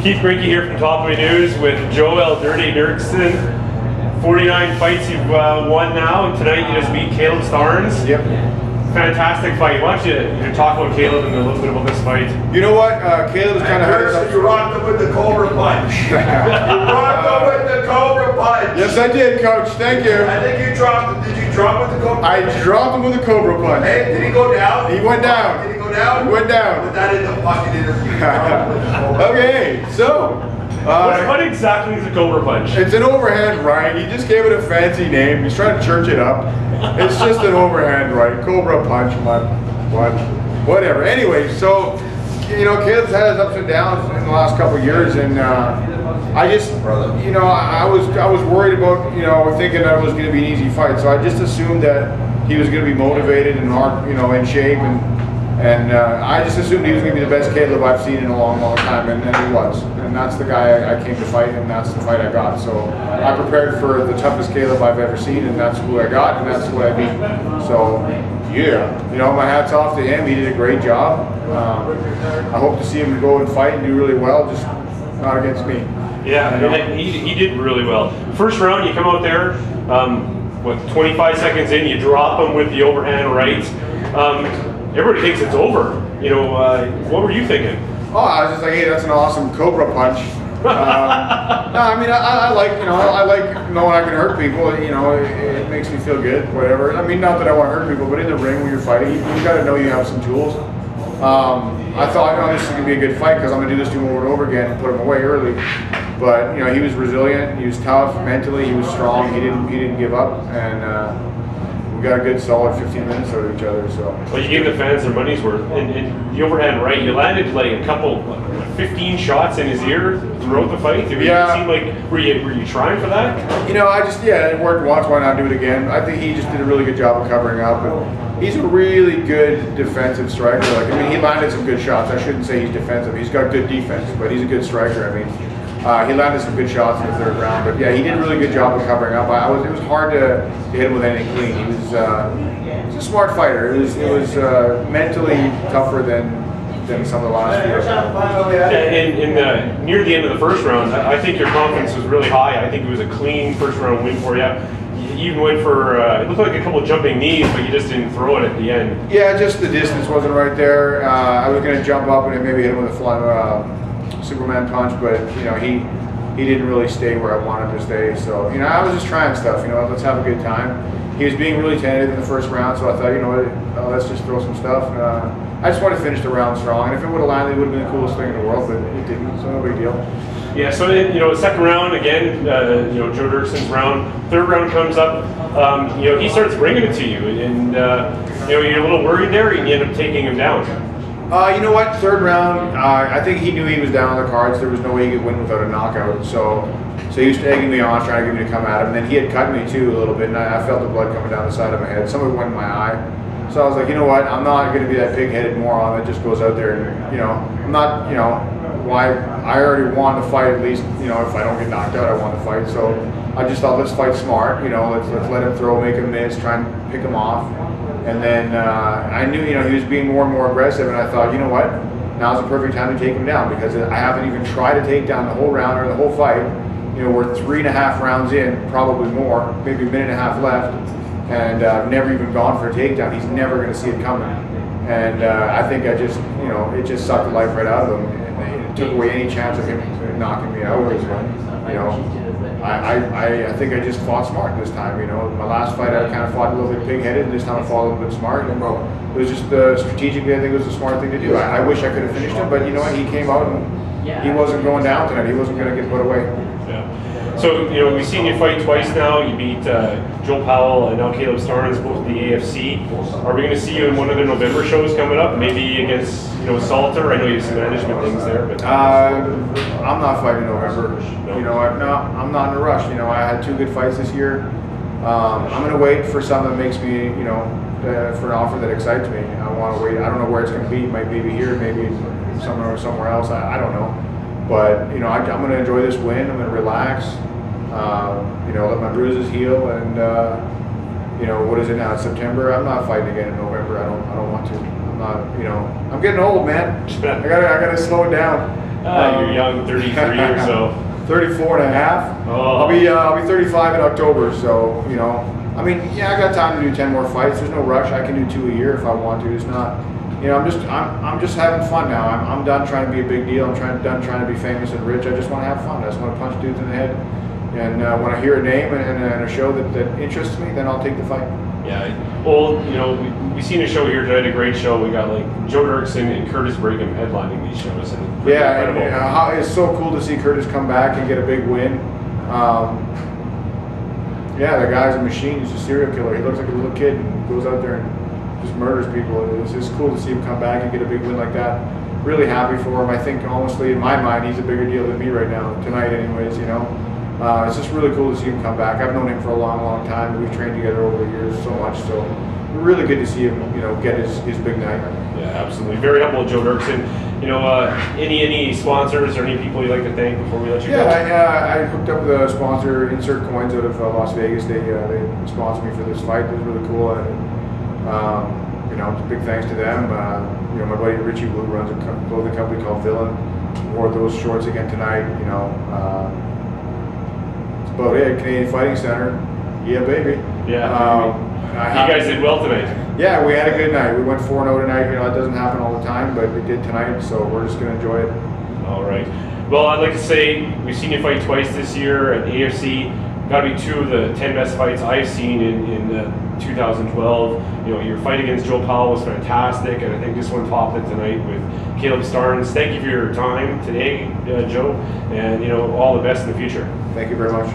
Keith Brinke here from Top of News with Joel Doerksen. 49 fights you've won now, and tonight you just beat Caleb Starnes. Yep. Fantastic fight. Why don't you talk about Caleb and a little bit about this fight? You know what? Caleb's kind of hurt. You rocked him with the Cobra Punch. You rocked him with the Cobra Punch. Yes, I did, Coach. Thank you. I think you dropped him. Did you drop with the Cobra Punch? I dropped him with a Cobra Punch. Hey, did he go down? He went down. Did he go down? He went down. Put that in the fucking interview. Okay, so. What exactly is a Cobra Punch? It's an overhand right. He just gave it a fancy name. He's trying to church it up. It's just an overhand right. Cobra Punch, whatever. Anyway, so, you know, Caleb's had his ups and downs in the last couple of years, and I just, you know, I was worried about, you know, thinking that it was going to be an easy fight. So I just assumed that he was going to be motivated and hard, you know, in shape, and I just assumed he was going to be the best Caleb I've seen in a long, long time, and he was. And that's the guy I came to fight, and that's the fight I got. So I prepared for the toughest Caleb I've ever seen, and that's who I got, and that's who I beat. So, yeah, you know, my hat's off to him. He did a great job. I hope to see him go and fight and do really well, just not against me. Yeah, you know? he did really well. First round, you come out there, 25 seconds in, you drop him with the overhand right. Everybody thinks it's over. You know, what were you thinking? Oh, I was just like, hey, that's an awesome Cobra Punch. No, I mean, I like, you know, I like knowing I can hurt people. You know, it makes me feel good, whatever. I mean, not that I want to hurt people, but in the ring when you're fighting, you got to know you have some tools. I thought, you know, this is going to be a good fight because I'm going to do this to him over and over again and put him away early. But, you know, he was resilient, he was tough, mentally, he was strong, he didn't give up, and we got a good solid 15 minutes out of each other. So. Well, you gave the fans their money's worth, and the overhand right, you landed like a couple, 15 shots in his ear throughout the fight. Did it seem like, were you trying for that? You know, it worked once, why not do it again? I think he just did a really good job of covering up, and he's a really good defensive striker. Like, I mean, he landed some good shots. I shouldn't say he's defensive. He's got good defense, but he's a good striker. I mean, he landed some good shots in the third round, but yeah, he did a really good job of covering up. It was hard to hit him with anything clean. He was a smart fighter. It was mentally tougher than some of the last years. Near the end of the first round, I think your confidence was really high. I think it was a clean first round win for you. You even went for, it looked like a couple of jumping knees, but you just didn't throw it at the end. Yeah, just the distance wasn't right there. I was going to jump up and maybe hit him with a flying Superman punch, but you know, he didn't really stay where I wanted to stay. So, you know, I was just trying stuff, you know, let's have a good time. He was being really tentative in the first round, so I thought, you know what, let's just throw some stuff. I just wanted to finish the round strong, and if it would have landed, it would have been the coolest thing in the world, but it didn't, so no big deal. Yeah, so, you know, second round, again, you know, Joe Doerksen's round. Third round comes up, you know, he starts bringing it to you, and, you know, you're a little worried there, and you end up taking him down. You know what, third round, I think he knew he was down on the cards. There was no way he could win without a knockout, so he was egging me on, trying to get me to come at him, and then he had cut me too a little bit, and I felt the blood coming down the side of my head. Some of it went in my eye, so I was like, you know what, I'm not going to be that pig-headed moron that just goes out there and, you know, I'm not, you know, why, I already won the fight. At least, you know, if I don't get knocked out, I won the fight, so I just thought, let's fight smart, you know, let's let him throw, make him miss, try and pick him off. And then I knew, you know, he was being more and more aggressive, and I thought, you know what, now's the perfect time to take him down, because I haven't even tried to take down the whole round or the whole fight. You know, we're 3.5 rounds in, probably more, maybe a minute and a half left, and I've never even gone for a takedown. He's never going to see it coming. And I think I just, you know, it just sucked the life right out of him, and it took away any chance of him knocking me out. You know, I think I just fought smart this time. You know, my last fight I kind of fought a little bit pig-headed, and this time I fought a little bit smart. And it was just strategically, I think it was a smart thing to do. I wish I could have finished him, but you know what? He came out and he wasn't going down tonight. He wasn't going to get put away. Yeah. So, you know, we've seen you fight twice now. You beat Joel Powell and now Caleb Starnes, both the AFC. Are we going to see you in one of the November shows coming up? Maybe against, you know, Salter? I know you have some management things there, but I'm not fighting November. No. You know, I'm not in a rush. You know, I had 2 good fights this year. I'm going to wait for something that makes me, you know, for an offer that excites me. I want to wait. I don't know where it's going to be. It might be here, maybe somewhere else. I don't know. But, you know, I'm going to enjoy this win. I'm going to relax, you know, let my bruises heal, and, you know, what is it now? It's September. I'm not fighting again in November. I don't want to. I'm not, you know, I'm getting old, man. I gotta slow it down. You're young, 33 or so. 34 and a half. Oh. I'll be 35 in October, so, you know, I mean, yeah, I got time to do 10 more fights. There's no rush. I can do 2 a year if I want to. It's not, you know, I'm just having fun now. I'm done trying to be a big deal. done trying to be famous and rich. I just want to have fun. I just want to punch dudes in the head. And when I hear a name and a show that interests me, then I'll take the fight. Yeah, well, you know, we seen a show here tonight, a great show. We got like Joe Doerksen and Curtis Brigham headlining these shows. And yeah, and it's so cool to see Curtis come back and get a big win. Yeah, the guy's a machine. He's a serial killer. He looks like a little kid and goes out there and just murders people. It's just cool to see him come back and get a big win like that. Really happy for him. I think, honestly, in my mind, he's a bigger deal than me right now, tonight anyways, you know. It's just really cool to see him come back. I've known him for a long, long time. We've trained together over the years so much, so really good to see him, you know, get his big night. Yeah, absolutely. Very humble, Joe Doerksen. You know, any sponsors or any people you'd like to thank before we let you go? Yeah, I hooked up with a sponsor, Insert Coins, out of Las Vegas. They sponsored me for this fight. It was really cool. And, you know, big thanks to them. You know, my buddy Richie Blue runs a clothing company called Villain. Wore those shorts again tonight. You know. About it, Canadian Fighting Center. Yeah, baby. Yeah. You guys did well tonight. Yeah, we had a good night. We went 4-0 tonight. You know, it doesn't happen all the time, but it did tonight, so we're just going to enjoy it. All right. Well, I'd like to say we've seen you fight twice this year at AFC. Got to be 2 of the 10 best fights I've seen in 2012. You know, your fight against Joe Powell was fantastic, and I think this one topped it tonight with Caleb Starnes. Thank you for your time today, Joe, and, you know, all the best in the future. Thank you very much.